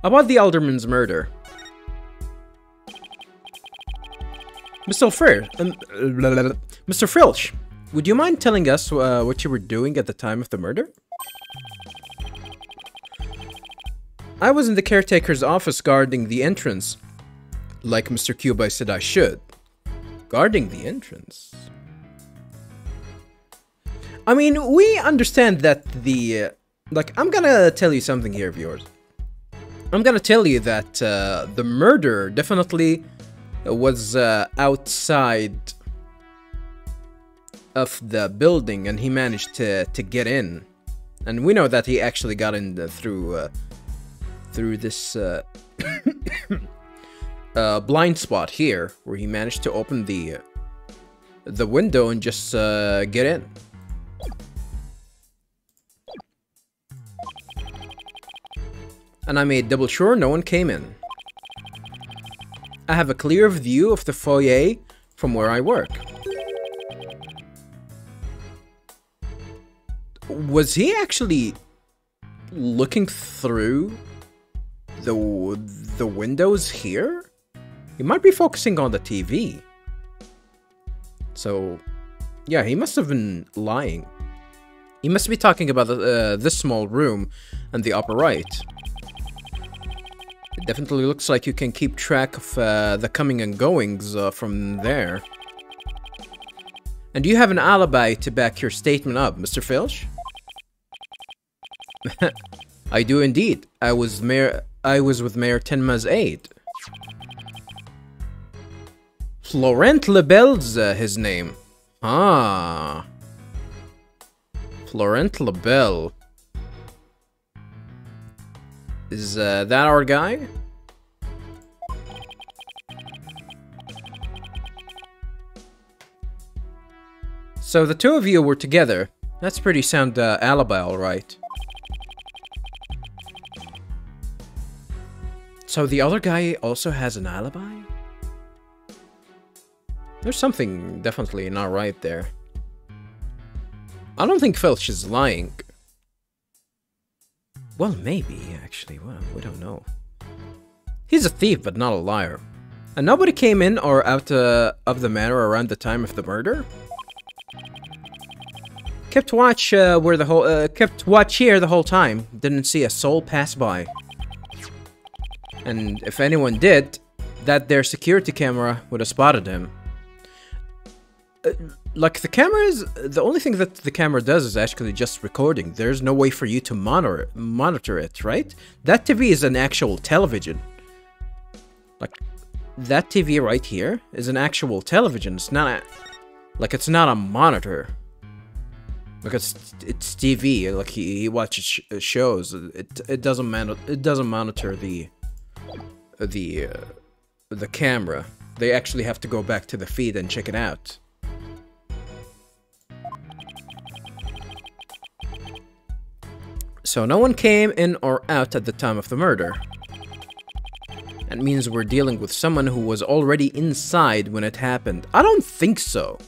About the alderman's murder. Mr. Filch, would you mind telling us what you were doing at the time of the murder? I was in the caretaker's office guarding the entrance. Like Mr. Cuba said I should. Guarding the entrance? I mean, we understand that the... like, I'm gonna tell you something here, viewers. I'm gonna tell you that the murder definitely was outside of the building, and he managed to get in. And we know that he actually got in through this blind spot here, where he managed to open the window and just get in. And I made double sure no one came in. I have a clear view of the foyer from where I work. Was he actually looking through the windows here? He might be focusing on the TV. So, yeah, he must have been lying. He must be talking about this small room and the upper right. It definitely looks like you can keep track of the coming and goings from there. And do you have an alibi to back your statement up, Mr. Filch? I do indeed. I was with Mayor Tenma's aide. Florent Lebel's his name. Ah. Florent Lebel. Is that our guy? So the two of you were together. That's pretty sound alibi, alright. So the other guy also has an alibi? There's something definitely not right there. I don't think Filch is lying. Well, maybe, actually. Well, we don't know. He's a thief, but not a liar. And nobody came in or out of the manor around the time of the murder? Kept watch here the whole time. Didn't see a soul pass by. And if anyone did, that their security camera would have spotted him. Like, the camera is... the only thing that the camera does is actually just recording. There's no way for you to monitor it, right? That TV is an actual television. Like, that TV right here is an actual television. It's not like, it's not a monitor. Because it's TV. Like, he watches shows. It doesn't monitor the camera. They actually have to go back to the feed and check it out. So no one came in or out at the time of the murder. That means we're dealing with someone who was already inside when it happened. I don't think so.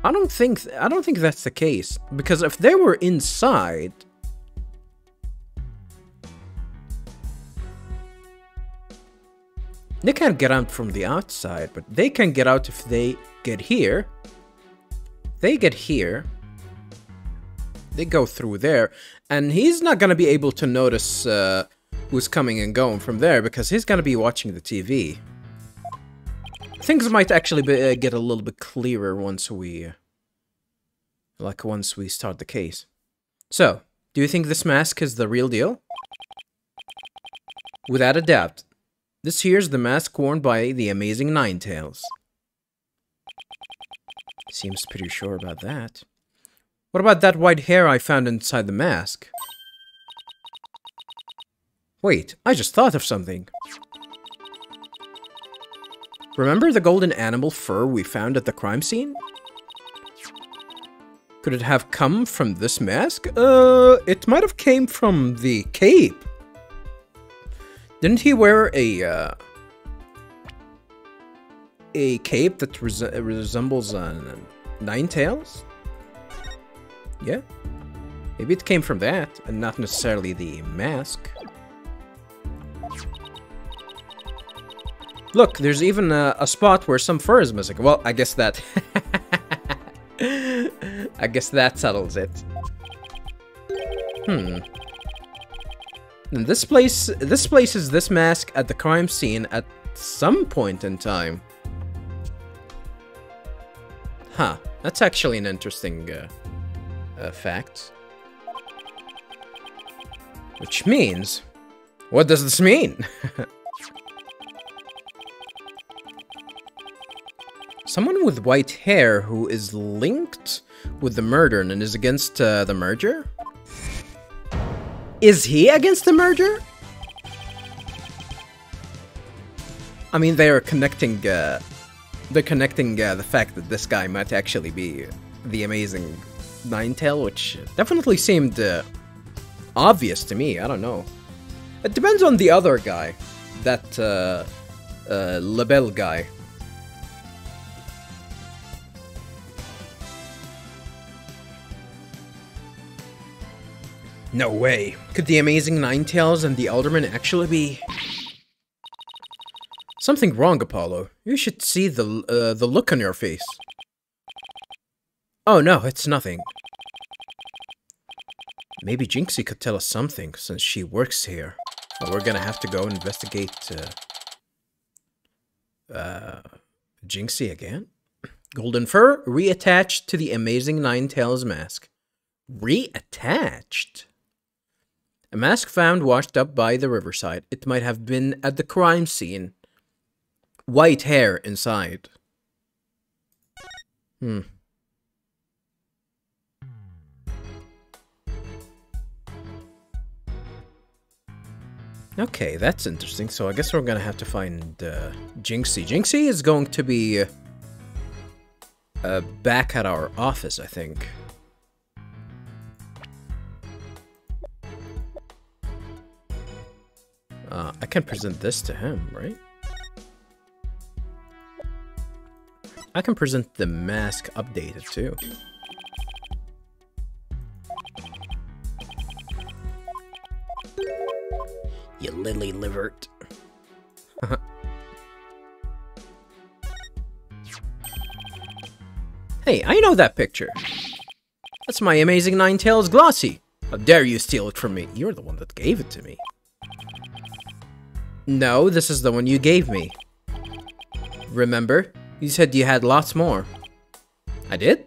I don't think that's the case, because if they were inside, they can't get out from the outside, but they can get out if they get here. They get here. They go through there, and he's not gonna be able to notice who's coming and going from there, because he's gonna be watching the TV. Things might actually get a little bit clearer once we start the case. So, do you think this mask is the real deal? Without a doubt. This here's the mask worn by the amazing Ninetails. Seems pretty sure about that. What about that white hair I found inside the mask? Wait, I just thought of something. Remember the golden animal fur we found at the crime scene? Could it have come from this mask? It might have came from the cape. Didn't he wear a cape that resembles Ninetails? Yeah. Maybe it came from that, and not necessarily the mask. Look, there's even a spot where some fur is missing. Well, I guess that... I guess that settles it. And this places this mask at the crime scene at some point in time. Huh. That's actually an interesting fact. Which means... What does this mean? Someone with white hair who is linked with the murder and is against the merger? Is he against the merger? I mean, they're connecting the fact that this guy might actually be the amazing Ninetale, which definitely seemed obvious to me. I don't know. It depends on the other guy, that Labelle guy. No way. Could the amazing Ninetales and the Alderman actually be... Something wrong, Apollo. You should see the look on your face. Oh no, it's nothing. Maybe Jinxie could tell us something, since she works here. But we're gonna have to go investigate... Jinxie again? Golden fur reattached to the amazing Ninetales mask. Reattached? A mask found washed up by the riverside. It might have been at the crime scene. White hair inside. Okay, that's interesting. So I guess we're gonna have to find Jinxie. Jinxie is going to be back at our office, I think. I can present this to him, right? I can present the mask updated too. You lily livert. Hey, I know that picture. That's my amazing Ninetales Glossy. How dare you steal it from me? You're the one that gave it to me. No, this is the one you gave me. Remember? You said you had lots more. I did?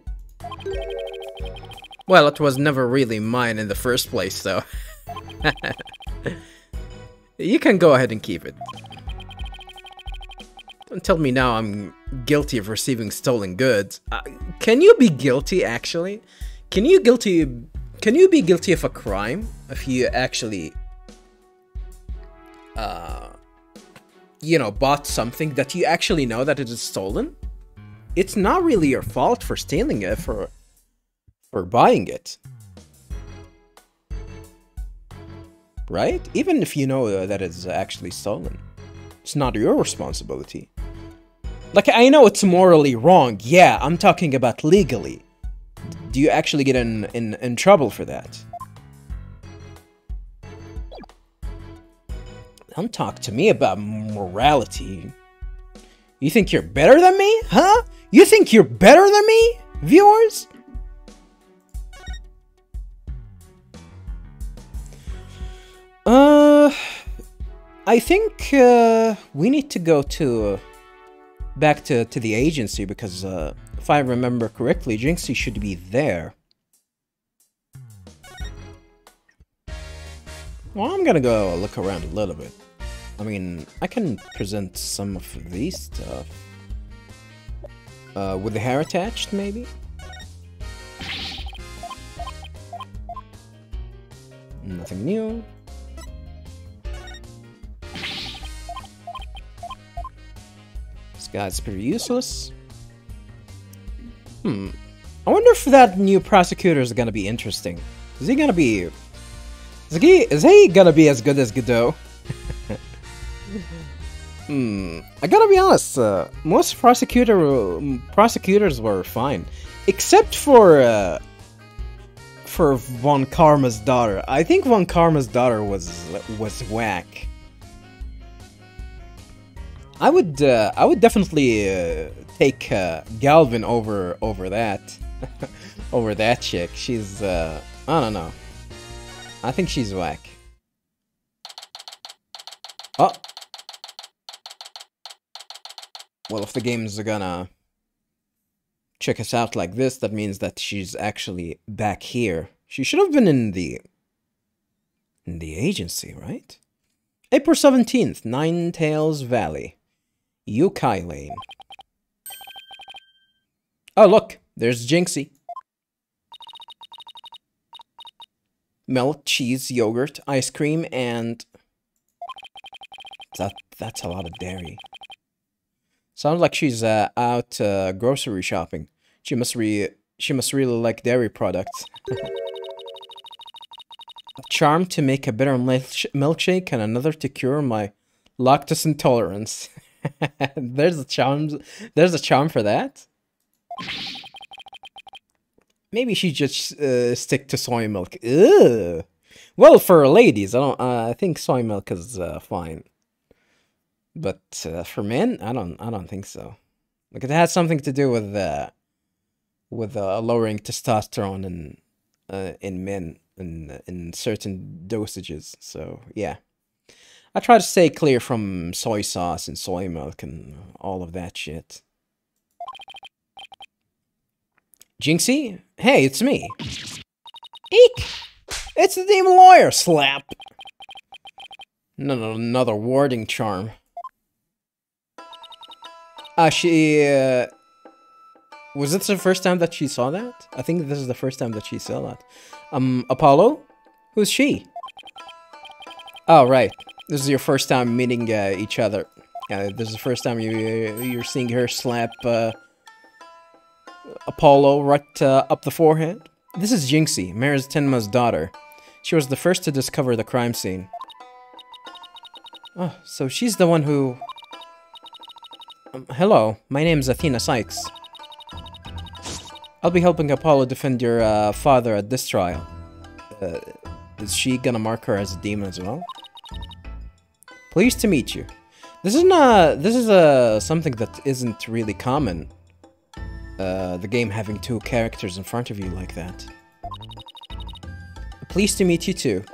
Well, it was never really mine in the first place, though. You can go ahead and keep it. Don't tell me now I'm guilty of receiving stolen goods. Can you be guilty, actually? Can you be guilty of a crime if you actually... you know, bought something that you actually know that it is stolen? It's not really your fault for stealing it, for buying it. Right? Even if you know that it's actually stolen. It's not your responsibility. Like, I know it's morally wrong. Yeah, I'm talking about legally. Do you actually get in trouble for that? Don't talk to me about morality. You think you're better than me? Huh? You think you're better than me, viewers? I think we need to go to back to the agency because if I remember correctly, Jinxie should be there. Well, I'm gonna go look around a little bit. I mean, I can present some of these stuff. With the hair attached, maybe? Nothing new. This guy's pretty useless. I wonder if that new prosecutor is gonna be interesting. Is he gonna be... Is he gonna be as good as Godot? I gotta be honest, most prosecutors were fine. Except for Von Karma's daughter. I think Von Karma's daughter was whack. I would definitely take Galvin over that, over that chick. She's I don't know. I think she's whack. Oh, well, if the game's gonna check us out like this, that means that she's actually back here. She should have been in the agency, right? April 17th, Ninetales Valley. Yukai Lane. Oh, look, there's Jinxie. Milk, cheese, yogurt, ice cream, and... That's a lot of dairy. Sounds like she's out grocery shopping. She must really like dairy products. A charm to make a bitter milkshake and another to cure my lactose intolerance. There's a charm for that. Maybe she just stick to soy milk. Ugh. Well, for ladies, I think soy milk is fine. But for men, I don't think so. Like, it has something to do with lowering testosterone in men in certain dosages. So yeah, I try to stay clear from soy sauce and soy milk and all of that shit. Jinxie, hey, it's me. Eek! It's the demon lawyer. Slap. No, another warding charm. Was this the first time that she saw that? I think this is the first time that she saw that. Apollo? Who's she? Oh, right. This is your first time meeting each other. This is the first time you're seeing her slap Apollo right up the forehead. This is Jinxie, Mayor's Tenma's daughter. She was the first to discover the crime scene. Oh, so she's the one who... hello, my name's Athena Cykes. I'll be helping Apollo defend your father at this trial. Is she gonna mark her as a demon as well? Pleased to meet you. This is something that isn't really common. The game having two characters in front of you like that. Pleased to meet you too.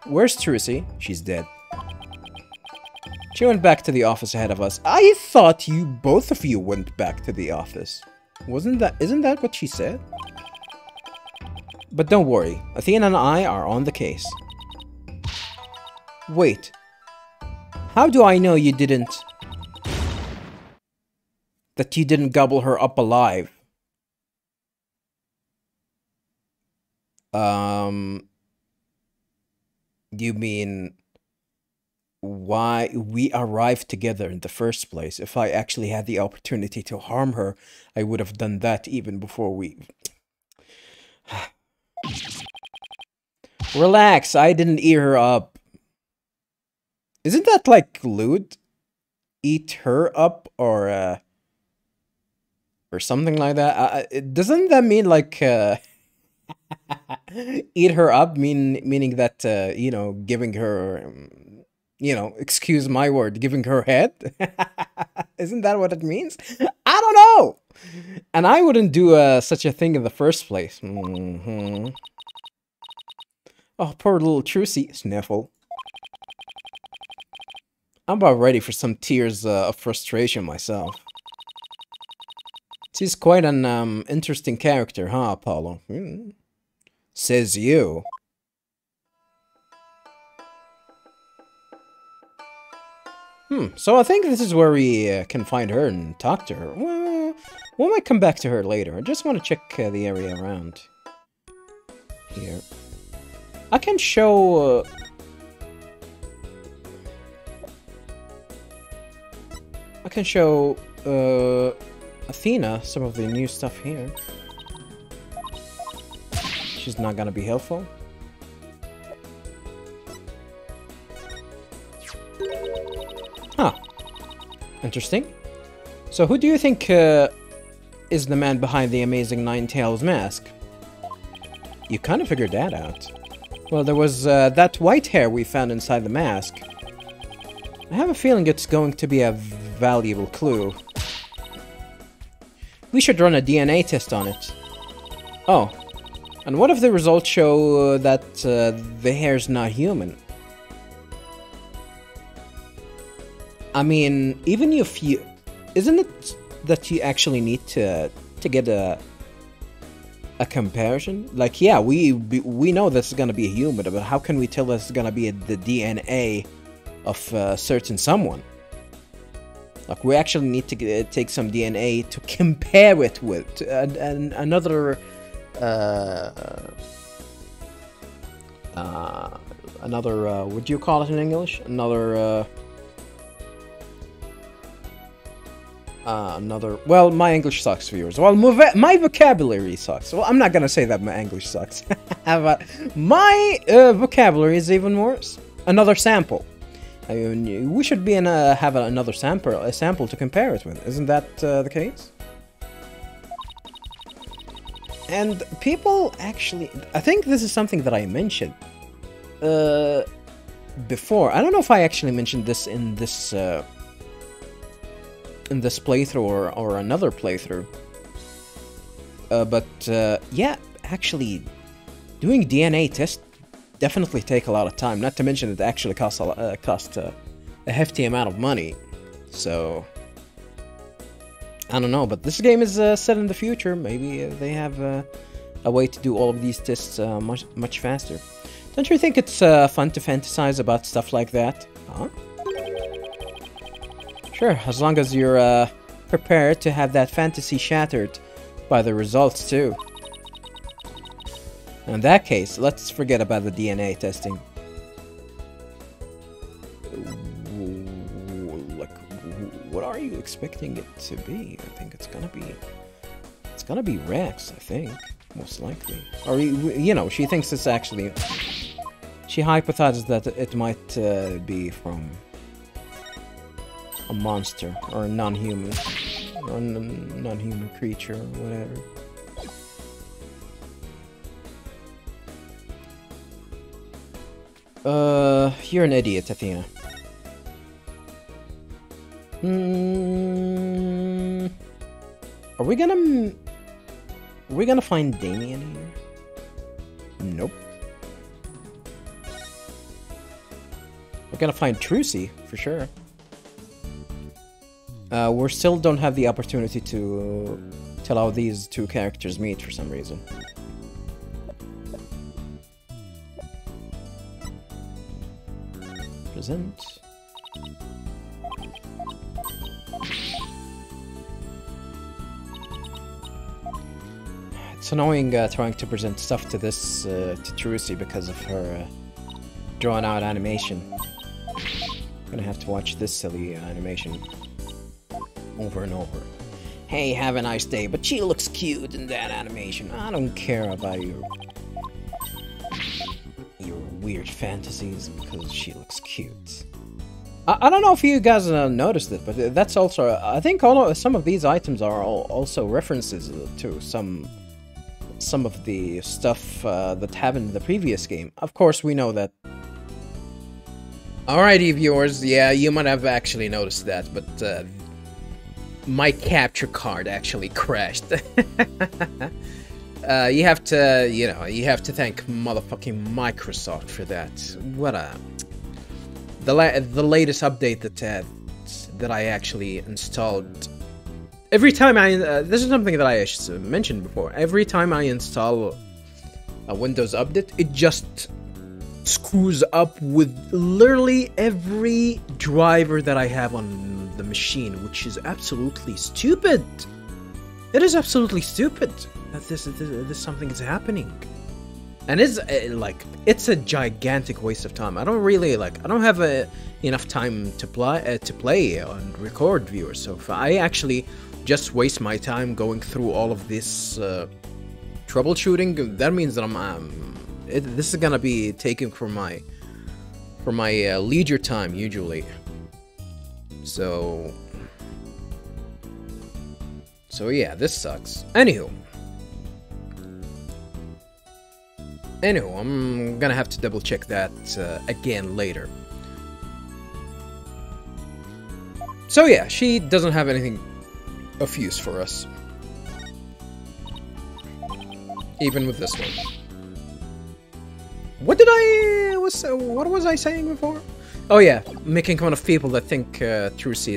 Where's Trucy? She's dead. She went back to the office ahead of us. I thought both of you went back to the office. Isn't that what she said? But don't worry, Athena and I are on the case. Wait. How do I know you didn't... that you didn't gobble her up alive? You mean... why we arrived together in the first place? If I actually had the opportunity to harm her, I would have done that even before we... Relax, I didn't eat her up. Isn't that like lewd? Eat her up or something like that? Doesn't that mean like eat her up meaning that you know, giving her you know, excuse my word, giving her head? Isn't that what it means? I don't know. And I wouldn't do such a thing in the first place. Oh, poor little Trucy. Sniffle. I'm about ready for some tears of frustration myself. She's quite an interesting character, huh, Apollo? Says you. So I think this is where we can find her and talk to her. Well, we might come back to her later. I just want to check the area around here. I can show... Athena some of the new stuff here. She's not gonna be helpful. Huh. Interesting. So who do you think is the man behind the amazing Ninetales mask? You kind of figured that out. Well, there was that white hair we found inside the mask. I have a feeling it's going to be a valuable clue. We should run a DNA test on it. Oh. And what if the results show that the hair's not human? I mean, even if you... Isn't it that you actually need to get a comparison? Like, yeah, we know this is gonna be a human, but how can we tell this is gonna be the DNA of certain someone? Like, we actually need to take some DNA to compare it with another what do you call it in English? Another well, my English sucks, viewers. Well, my vocabulary sucks. Well, I'm not gonna say that my English sucks. But my vocabulary is even worse. Another sample. I mean, we should have another sample to compare it with. Isn't that the case? And people actually... I think this is something that I mentioned before. I don't know if I actually mentioned this in this playthrough or another playthrough. But yeah, actually, doing DNA tests definitely take a lot of time. Not to mention it actually costs a hefty amount of money. So I don't know, but this game is set in the future. Maybe they have a way to do all of these tests much faster. Don't you think it's fun to fantasize about stuff like that? Huh? Sure, as long as you're prepared to have that fantasy shattered by the results too. In that case, let's forget about the DNA testing. Like, what are you expecting it to be? I think it's gonna be Rex, I think, most likely. Or, you know, she thinks it's actually... She hypothesizes that it might be from a monster, or a non-human, or a non-human creature, or whatever. You're an idiot, Athena. Are we gonna find Damien here? Nope. We're gonna find Trucy, for sure. We still don't have the opportunity to allow these two characters meet for some reason. Present. It's annoying trying to present stuff to this to Trucy because of her drawn out animation. I'm gonna have to watch this silly animation over and over. Hey, have a nice day, but she looks cute in that animation. I don't care about your weird fantasies because she looks cute. I don't know if you guys noticed it, but that's also... I think some of these items are also references to some of the stuff that happened in the previous game. Of course, we know that. Alrighty, viewers, yeah, you might have actually noticed that, but my capture card actually crashed. You have to, you know, you have to thank motherfucking Microsoft for that. What a... The latest update that I actually installed. Every time this is something that I mentioned before. Every time I install a Windows update, it just screws up with literally every driver that I have on the machine, which is absolutely stupid. It is absolutely stupid that this something is happening. And it's like, it's a gigantic waste of time. I don't have enough time to play and record, viewers. So if I actually just waste my time going through all of this troubleshooting, that means that this is gonna be taken from my leisure time usually. So yeah, this sucks. Anywho, I'm gonna have to double check that again later. So yeah, she doesn't have anything of use for us. Even with this one. What was I saying before? Oh yeah, making fun of people that think Trucy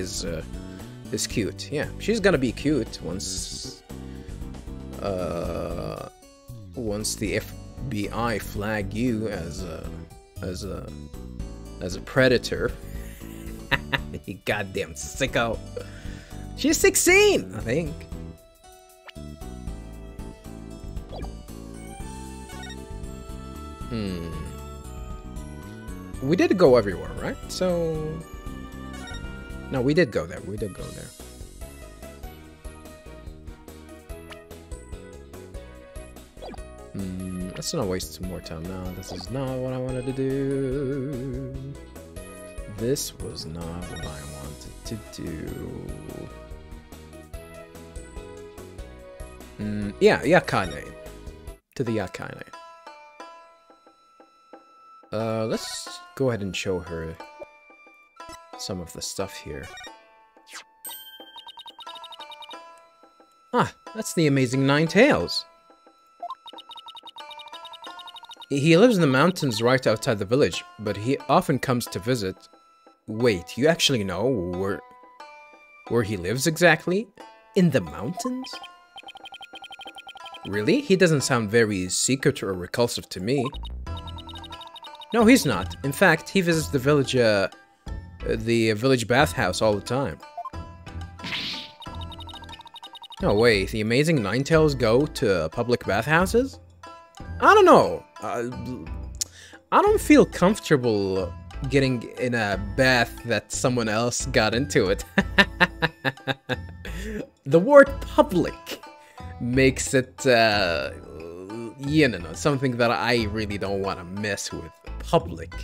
is cute. Yeah, she's gonna be cute once the FBI flag you as a predator. You goddamn sicko. She's 16, I think. We did go everywhere, right? So... No, we did go there. We did go there. Let's not waste some more time now. This is not what I wanted to do. This was not what I wanted to do. Yeah, Yakane. To the Yakane. Let's go ahead and show her some of the stuff here. Ah, that's the amazing Nine Tails. He lives in the mountains right outside the village, but he often comes to visit. Wait, you actually know where he lives exactly? In the mountains? Really? He doesn't sound very secret or repulsive to me. No, he's not. In fact, he visits the village bathhouse all the time. No way, the amazing Ninetales go to public bathhouses? I don't know. I don't feel comfortable getting in a bath that someone else got into it. The word public makes it, you know, something that I really don't want to mess with. Public.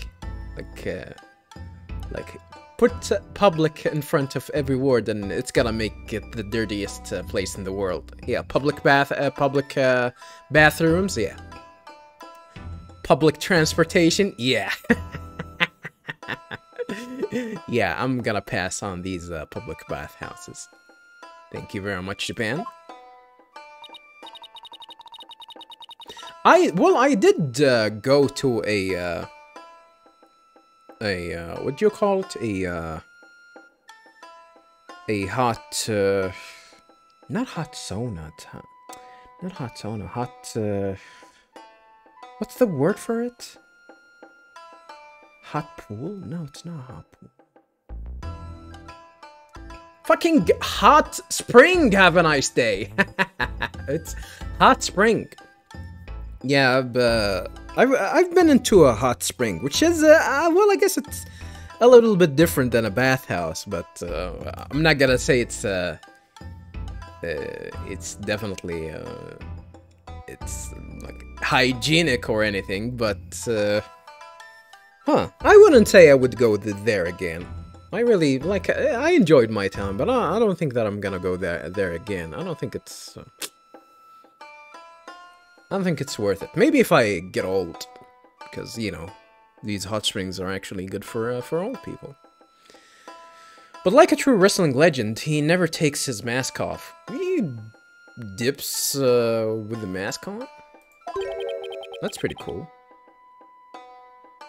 Like, put public in front of every word and it's gonna make it the dirtiest place in the world. Yeah, public bathrooms, yeah. Public transportation, yeah. Yeah, I'm gonna pass on these public bathhouses. Thank you very much, Japan. I did go to a what do you call it? A hot not hot sauna, not hot sauna, hot what's the word for it? Hot pool? No, it's not a hot pool. Fucking hot spring, have a nice day. It's hot spring. Yeah, but I've been into a hot spring, which is, well, I guess it's a little bit different than a bathhouse, but I'm not gonna say it's definitely, it's like hygienic or anything, but, I wouldn't say I would go there again. I really, like, I enjoyed my time, but I don't think that I'm gonna go there again. I don't think it's worth it. Maybe if I get old, because, you know, these hot springs are actually good for old people. But like a true wrestling legend, he never takes his mask off. He dips with the mask on? That's pretty cool.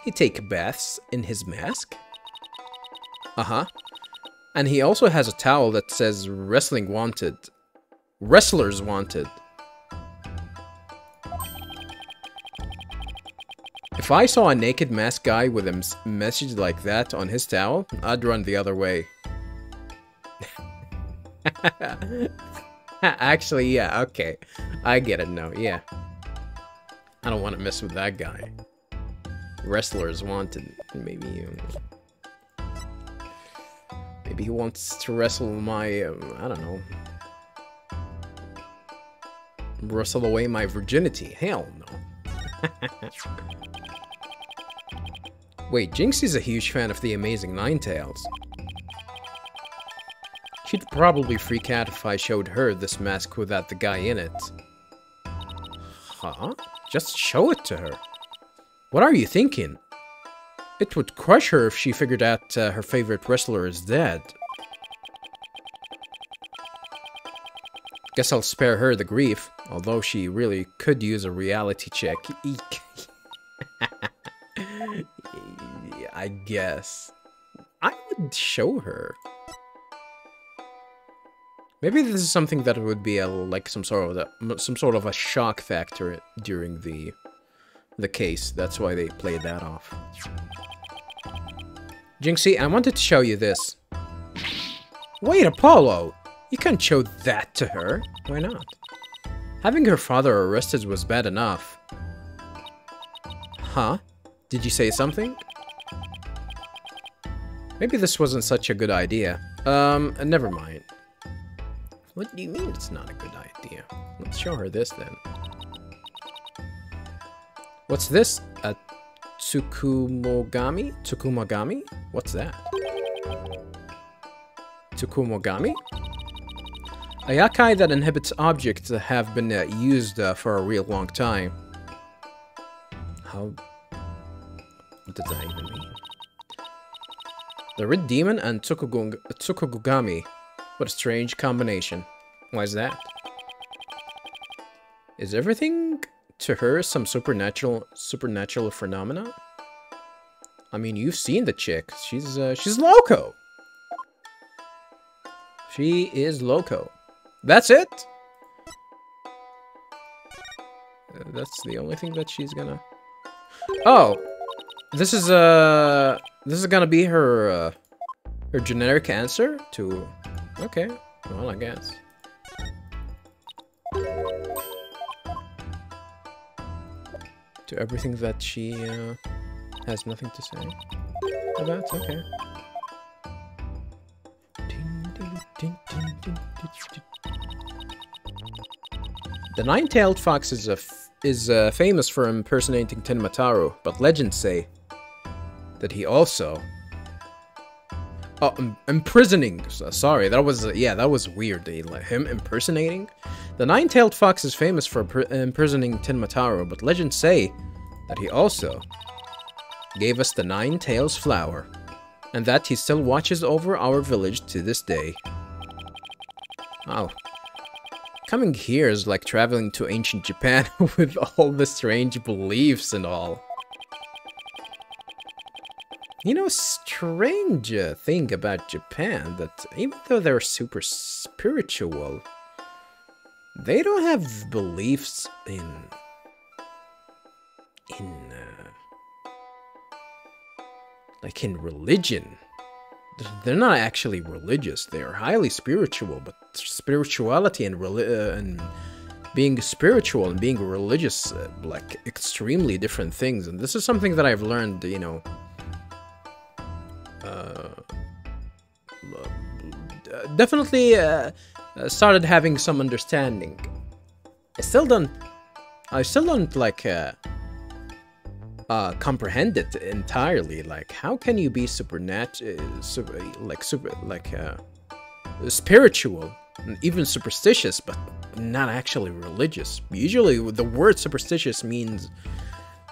He takes baths in his mask? Uh-huh. And he also has a towel that says wrestling wanted. Wrestlers wanted. If I saw a naked masked guy with a message like that on his towel, I'd run the other way. Actually, yeah, okay. I get it now, yeah. I don't want to mess with that guy. Wrestlers wanted. Maybe he wants to wrestle my, I don't know. Wrestle away my virginity. Hell no. Wait, Jinx is a huge fan of the amazing Ninetales. She'd probably freak out if I showed her this mask without the guy in it. Huh? Just show it to her. What are you thinking? It would crush her if she figured out her favorite wrestler is dead. Guess I'll spare her the grief, although she really could use a reality check. Eek. I guess. I would show her. Maybe this is something that would be like some sort of a shock factor during the case. That's why they played that off. Jinxie, I wanted to show you this. Wait, Apollo! You can't show that to her. Why not? Having her father arrested was bad enough. Huh? Did you say something? Maybe this wasn't such a good idea. Never mind. What do you mean it's not a good idea? Let's show her this then. What's this? A Tsukumogami? Tsukumogami? What's that? Tsukumogami? A yakai that inhibits objects that have been used for a real long time. How... What does that even mean? The Red Demon and Tsukugugami. What a strange combination. Why is that? Is everything to her some supernatural phenomena? I mean, you've seen the chick. She's loco. She is loco. That's it? That's the only thing that she's gonna... Oh! This is gonna be her, her generic answer to... Okay, well, I guess. To everything that she, has nothing to say about, okay. The nine-tailed fox is famous for impersonating Tenmataru, but legends say that he also... Oh, imprisoning. Sorry, that was... yeah, that was weird. Him impersonating? The nine-tailed fox is famous for imprisoning Tenmataru, but legends say that he also gave us the nine tails flower, and that he still watches over our village to this day. Wow. Coming here is like traveling to ancient Japan with all the strange beliefs and all. You know, strange thing about Japan, that even though they're super spiritual, they don't have beliefs in religion. They're not actually religious. They are highly spiritual, but spirituality and being spiritual and being religious, like extremely different things. And this is something that I've learned, you know, definitely started having some understanding. I still don't like comprehend it entirely. Like, how can you be spiritual and even superstitious, but not actually religious? Usually, the word superstitious means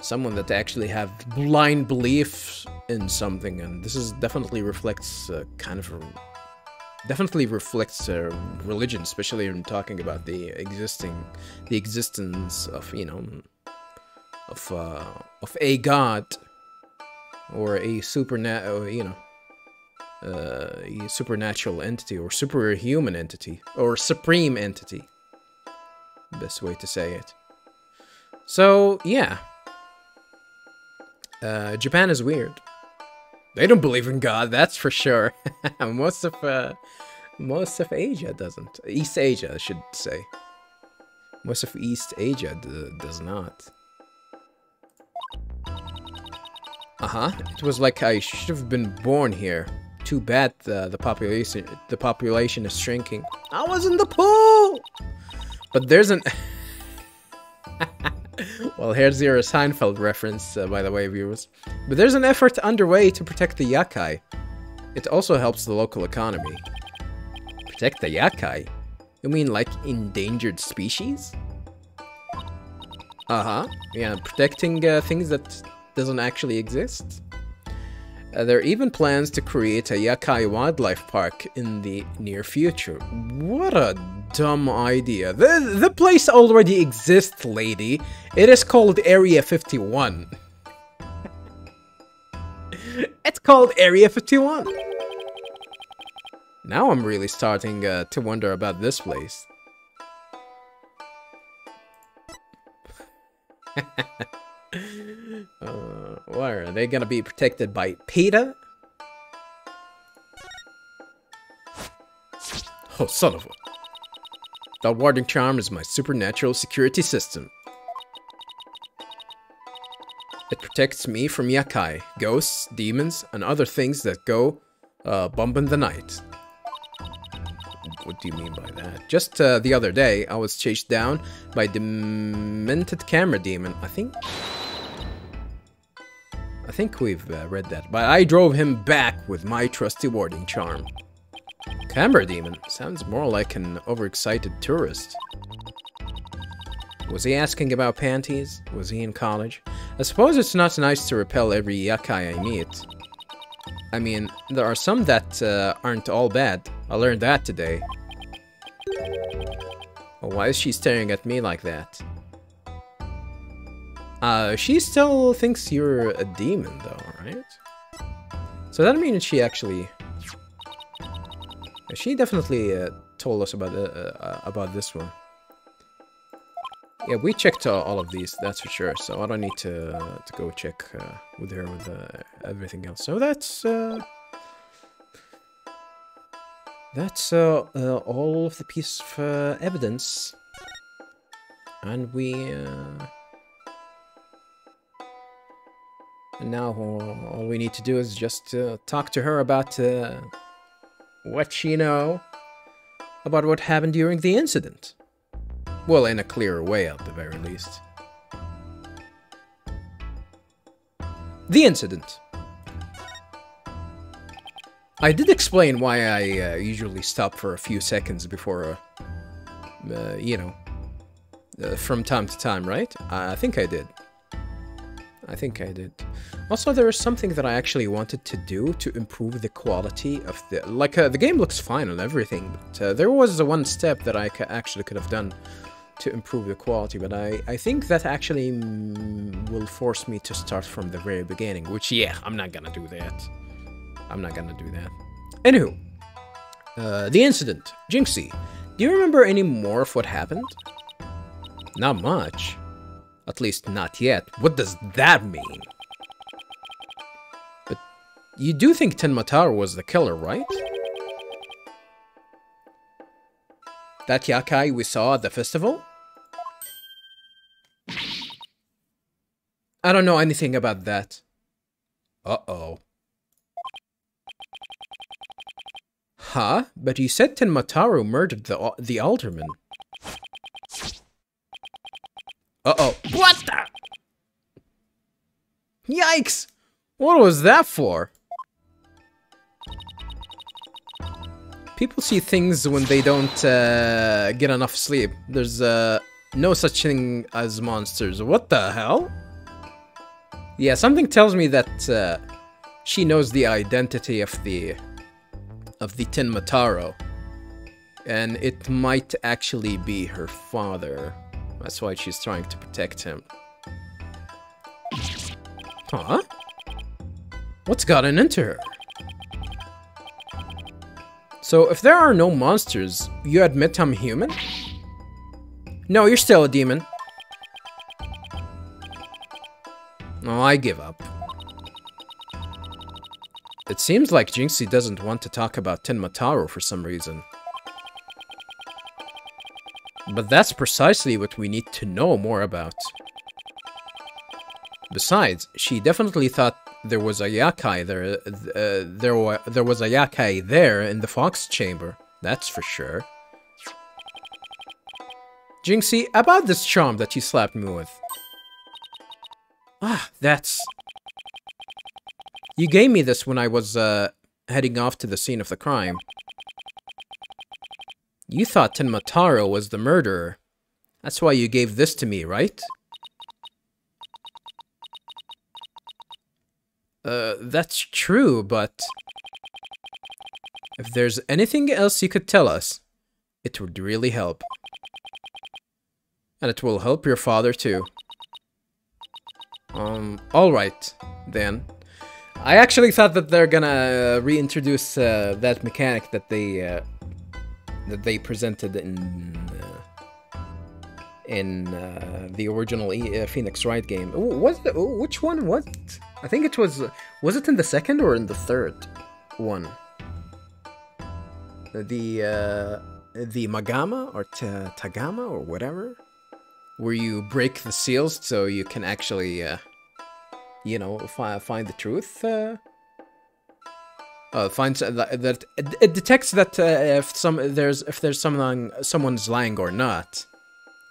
someone that actually have blind belief in something, and this is definitely reflects religion, especially when talking about the existence of, you know, of a god or a a supernatural entity or superhuman entity or supreme entity, best way to say it. So yeah, Japan is weird. They don't believe in God, that's for sure. Most of Asia doesn't. East Asia, I should say. Most of East Asia does not. It was like I should have been born here. Too bad the population is shrinking. I was in the pool. But there's an... Well, here's your Seinfeld reference, by the way, viewers. But there's an effort underway to protect the yakai. It also helps the local economy. Protect the yakai? You mean like endangered species? Yeah, protecting things that doesn't actually exist. There are even plans to create a yakai wildlife park in the near future. What a dumb idea. The place already exists, lady. It is called Area 51. It's called Area 51. Now I'm really starting to wonder about this place. Why are they gonna be protected by PETA? Oh, son of a... That warding charm is my supernatural security system. It protects me from yakai, ghosts, demons, and other things that go bump in the night. What do you mean by that? Just the other day, I was chased down by a demented camera demon. I think we've read that, but I drove him back with my trusty warding charm. Camera demon sounds more like an overexcited tourist. Was he asking about panties? Was he in college? I suppose it's not nice to repel every yakai I meet. I mean, there are some that aren't all bad. I learned that today. Oh, why is she staring at me like that? She still thinks you're a demon, though, right? So that means she actually... She definitely told us about this one. Yeah, we checked all of these, that's for sure. So I don't need to go check with her with everything else. So that's all of the piece of evidence, and we and now all we need to do is just talk to her about what she knows about what happened during the incident. Well, in a clearer way, at the very least. The incident. I did explain why I usually stop for a few seconds before, you know, from time to time, right? I think I did. Also, there is something that I actually wanted to do to improve the quality of the... Like, the game looks fine and everything, but there was one step that I actually could have done to improve the quality, but I think that actually will force me to start from the very beginning, which, yeah, I'm not gonna do that. Anywho, the incident. Jinxie, do you remember any more of what happened? Not much. At least not yet. What does that mean? But you do think Tenmataro was the killer, right? That yakai we saw at the festival? I don't know anything about that. Uh-oh. Huh? But you said Tenmataro murdered the alderman. Uh-oh. What the? Yikes! What was that for? People see things when they don't get enough sleep. There's no such thing as monsters. What the hell? Yeah, something tells me that she knows the identity of the Tenmataro, and it might actually be her father. That's why she's trying to protect him. Huh? What's gotten into her? So, if there are no monsters, you admit I'm human? No, you're still a demon. Oh, I give up. It seems like Jinxie doesn't want to talk about Tenmataro for some reason. But that's precisely what we need to know more about. Besides, she definitely thought there was a yakai there. There was a yakai there in the Fox Chamber. That's for sure. Jinxie, about this charm that you slapped me with. Ah, that's... You gave me this when I was heading off to the scene of the crime. You thought Tenmataro was the murderer. That's why you gave this to me, right? That's true, but... If there's anything else you could tell us, It would really help. And it will help your father too. Alright, then. I actually thought that they're gonna reintroduce that mechanic that they presented in the original Phoenix Wright game. Which one? What? I think it was it in the second or in the third one? The Magama or Tagama or whatever, where you break the seals so you can actually, you know, find the truth. Finds that it detects that if there's someone's lying or not,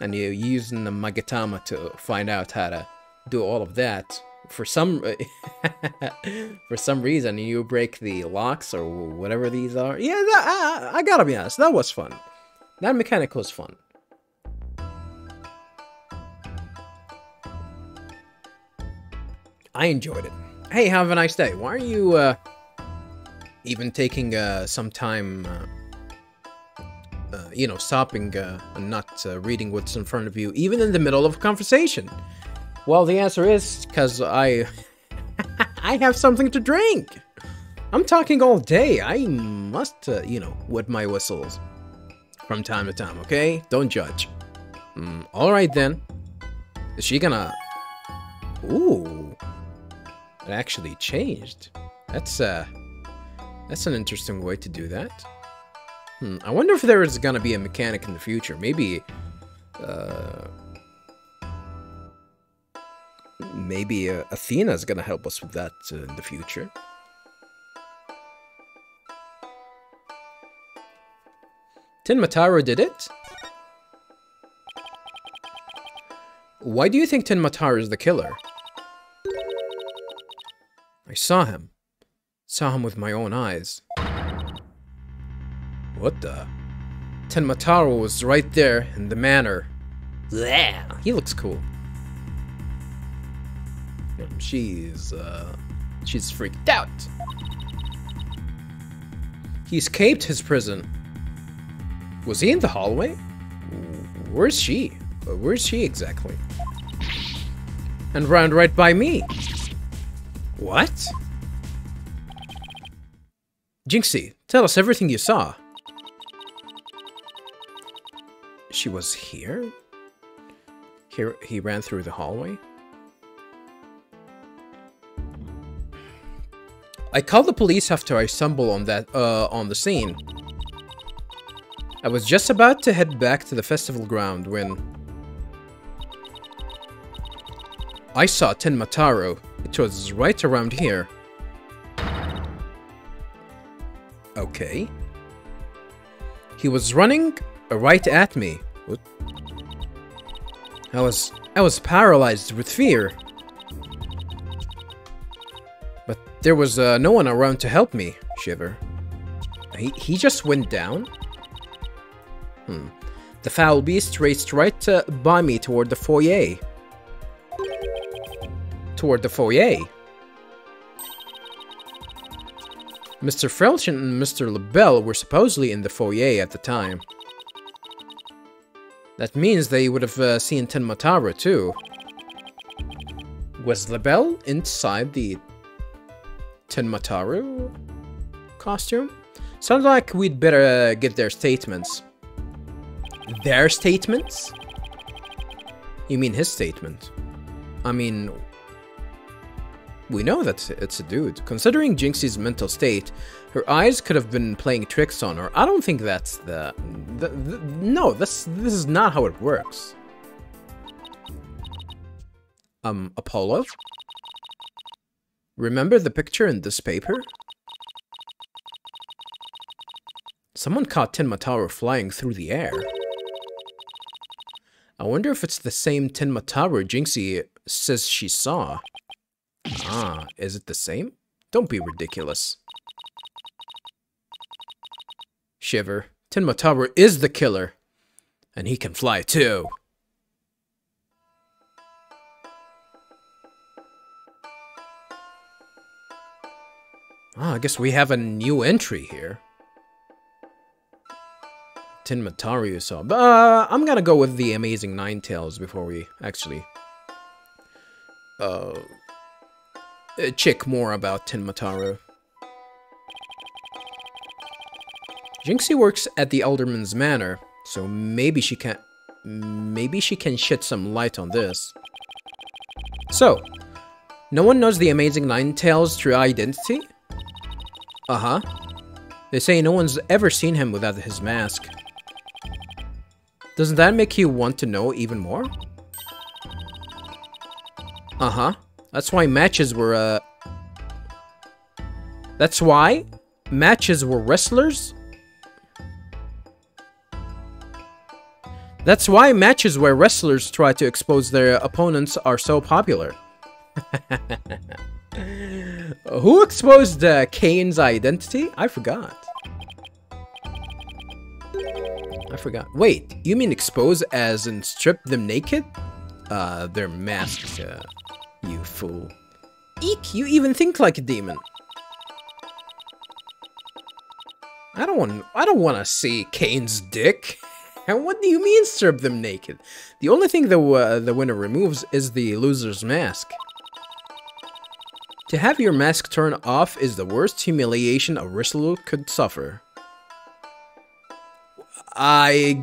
and you're using the Magatama to find out how to do all of that. For some reason, you break the locks or whatever these are. Yeah, I gotta be honest, that was fun. That mechanic was fun. I enjoyed it. Hey, have a nice day. Why are you even taking some time, you know, stopping and not reading what's in front of you, even in the middle of a conversation? Well, the answer is because I have something to drink. I'm talking all day. I must, you know, wet my whistles from time to time, okay? Don't judge. Alright then. Is she gonna... Ooh. It actually changed. That's an interesting way to do that. I wonder if there is gonna be a mechanic in the future. Maybe, maybe Athena's gonna help us with that in the future. Tenmataro did it? Why do you think Tenmataro is the killer? I saw him. Saw him with my own eyes. What the? Tenmataro was right there in the manor. Bleh, he looks cool. She's freaked out. He escaped his prison. Was he in the hallway? Where's she? Where's she exactly? And ran right by me. What? Jinxie, tell us everything you saw. She was here? Here, he ran through the hallway? I called the police after I stumbled on that, on the scene. I was just about to head back to the festival ground when I saw Tenmataro. It was right around here. Okay. He was running right at me. What? I was paralyzed with fear. But there was no one around to help me, Shiver. He just went down? The foul beast raced right by me toward the foyer. Toward the foyer. Mr. Felch and Mr. LaBelle were supposedly in the foyer at the time. That means they would have seen Tenmataro too. Was LaBelle inside the Tenmataro costume? Sounds like we'd better get their statements. Their statements? You mean his statement? I mean, we know that it's a dude. Considering Jinxie's mental state, her eyes could have been playing tricks on her. I don't think that's no, this is not how it works. Apollo? Remember the picture in this paper? Someone caught Tenmataro flying through the air. I wonder if it's the same Tenmataro Jinxie says she saw. Ah, is it the same? Don't be ridiculous. Shiver, Tenmataro is the killer. And he can fly too. Ah, I guess we have a new entry here. Tenmataru you saw. But I'm gonna go with the Amazing Nine Tails before we actually check more about Tenmataru. Jinxie works at the Alderman's Manor, so maybe she can shed some light on this. So, no one knows the Amazing Nine Tails' true identity? Uh-huh. They say no one's ever seen him without his mask. Doesn't that make you want to know even more? Uh-huh. That's why matches were, That's why matches were wrestlers? That's why matches where wrestlers try to expose their opponents are so popular. Who exposed Kane's identity? I forgot. Wait, you mean expose as in strip them naked? They're masked, you fool. Eek, you even think like a demon. I don't want to see Kane's dick. And what do you mean strip them naked? The only thing the winner removes is the loser's mask. To have your mask turn off is the worst humiliation a wrestler could suffer. I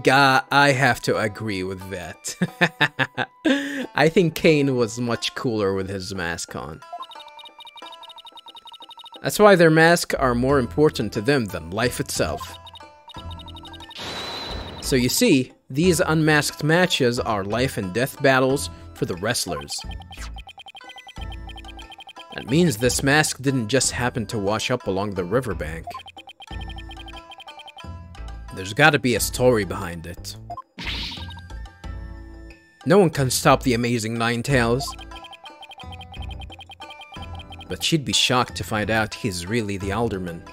have to agree with that. I think Kane was much cooler with his mask on. That's why their masks are more important to them than life itself. So you see, these unmasked matches are life and death battles for the wrestlers. That means this mask didn't just happen to wash up along the riverbank. There's gotta be a story behind it. No one can stop the Amazing Nine Tails. But she'd be shocked to find out he's really the Alderman.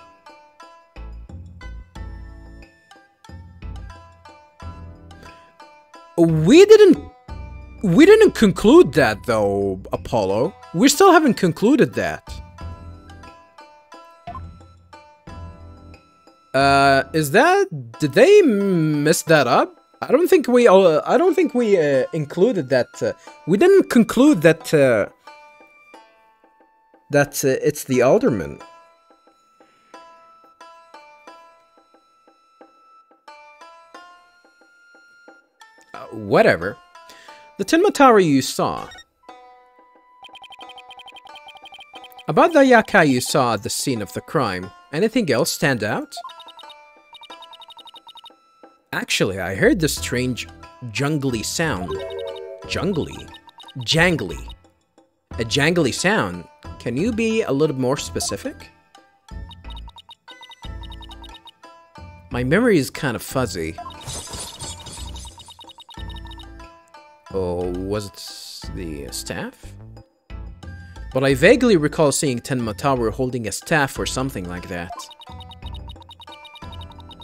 We didn't conclude that though, Apollo. We still haven't concluded that. Did they mess that up? I don't think we included that. We didn't conclude that it's the Alderman. Whatever. The Tenmataru you saw. About the yakai you saw at the scene of the crime, anything else stand out? Actually, I heard this strange jungly sound. Jungly? Jangly. A jangly sound. Can you be a little more specific? My memory is kind of fuzzy. Oh, was it the staff? But I vaguely recall seeing Tenmataru holding a staff or something like that.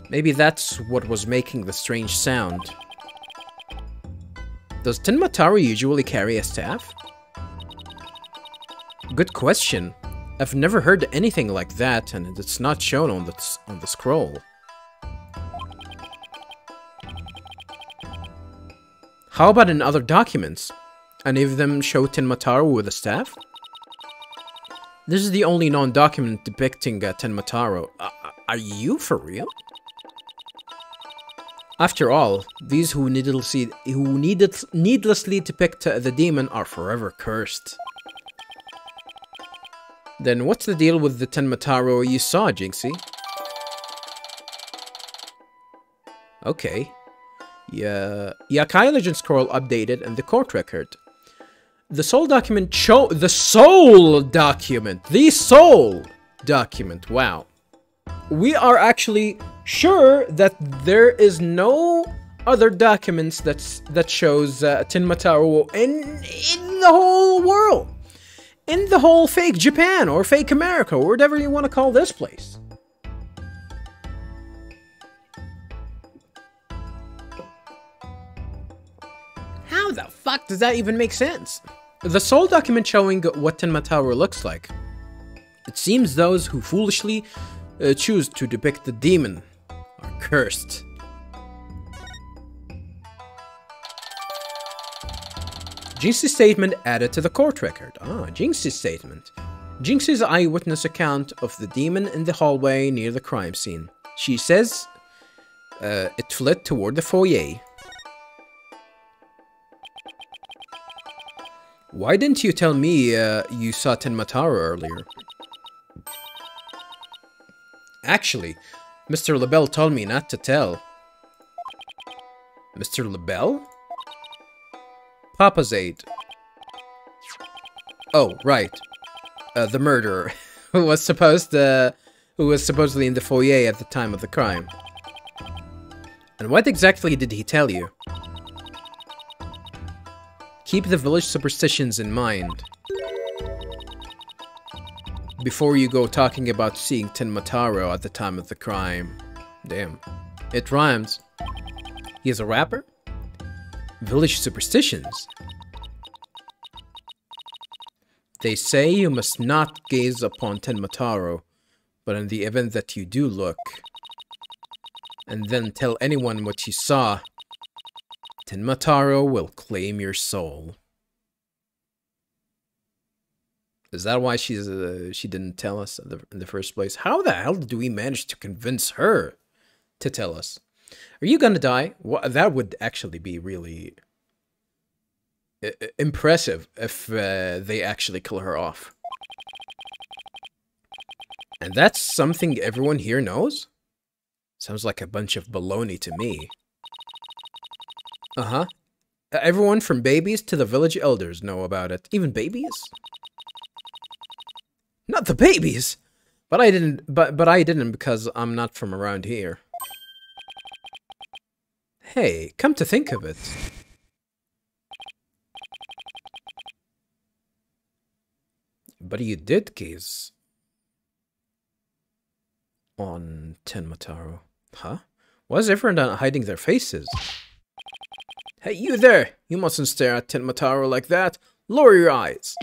Maybe that's what was making the strange sound. Does Tenmataru usually carry a staff? Good question. I've never heard anything like that, and it's not shown on the scroll. How about in other documents? Any of them show Tenmataru with a staff? This is the only known document depicting Tenmataru. Are you for real? After all, these who needlessly depict the demon are forever cursed. Then what's the deal with the Tenmataru you saw, Jinxie? Okay. Yeah, Yakai Legend Scroll updated and the court record. The soul document wow. We are actually sure that there is no other documents that shows Tenmataru in the whole world. In the whole fake Japan or fake America or whatever you want to call this place. How the fuck does that even make sense? The soul document showing what Tenmataru looks like. It seems those who foolishly choose to depict the demon are cursed. Jinxie's statement added to the court record. Ah, Jinxie's statement. Jinxie's eyewitness account of the demon in the hallway near the crime scene. She says it fled toward the foyer. Why didn't you tell me you saw Tenmataro earlier? Actually, Mr. LaBelle told me not to tell. Mr. LaBelle? Papa's aide. Oh, right. The murderer, who was supposedly in the foyer at the time of the crime. And what exactly did he tell you? Keep the village superstitions in mind before you go talking about seeing Tenmataro at the time of the crime. Damn. It rhymes. He is a rapper? Village superstitions? They say you must not gaze upon Tenmataro, but in the event that you do look, and then tell anyone what you saw, Tenmataro will claim your soul. Is that why she didn't tell us in the first place? How the hell did we manage to convince her to tell us? Are you gonna die? Well, that would actually be really impressive if they actually kill her off. And that's something everyone here knows? Sounds like a bunch of baloney to me. Uh-huh. Everyone from babies to the village elders know about it. Even babies? Not the babies! But I didn't because I'm not from around here. Hey, come to think of it. But you did gaze on Tenmataro. Huh? Why is everyone hiding their faces? Hey, you there! You mustn't stare at Tenmataro like that. Lower your eyes.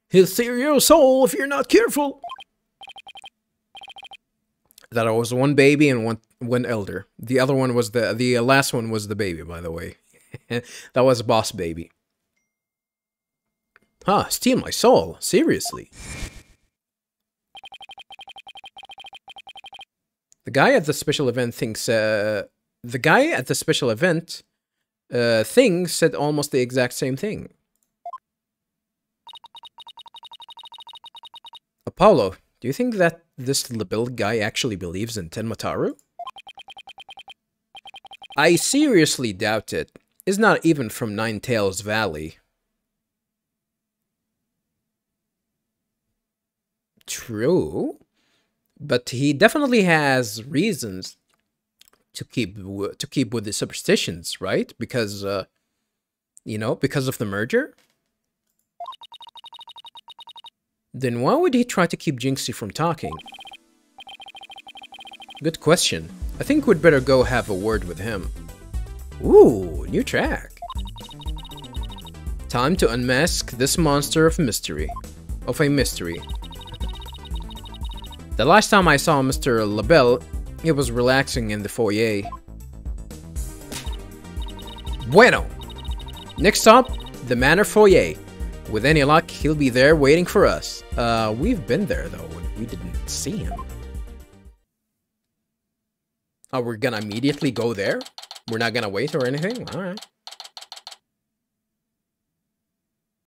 He'll steal your soul if you're not careful. That was one baby and one elder. The other one was the last one was the baby, by the way. That was Boss Baby. Huh, steal my soul? Seriously? The guy at the special event thinks, the guy at the special event thing said almost the exact same thing. Apollo, do you think that this LaBelle guy actually believes in Tenmataro? I seriously doubt it. He's not even from Nine Tails Valley. True, but he definitely has reasons to keep with the superstitions, right? Because you know, because of the merger. Then why would he try to keep Jinxie from talking? Good question. I think we'd better go have a word with him. Ooh, new track. Time to unmask this monster of mystery. Of a mystery. The last time I saw Mr. LaBelle, he was relaxing in the foyer. Bueno! Next stop, the Manor Foyer. With any luck, he'll be there waiting for us. We've been there though, and we didn't see him. Oh, we're gonna immediately go there? We're not gonna wait or anything? Alright.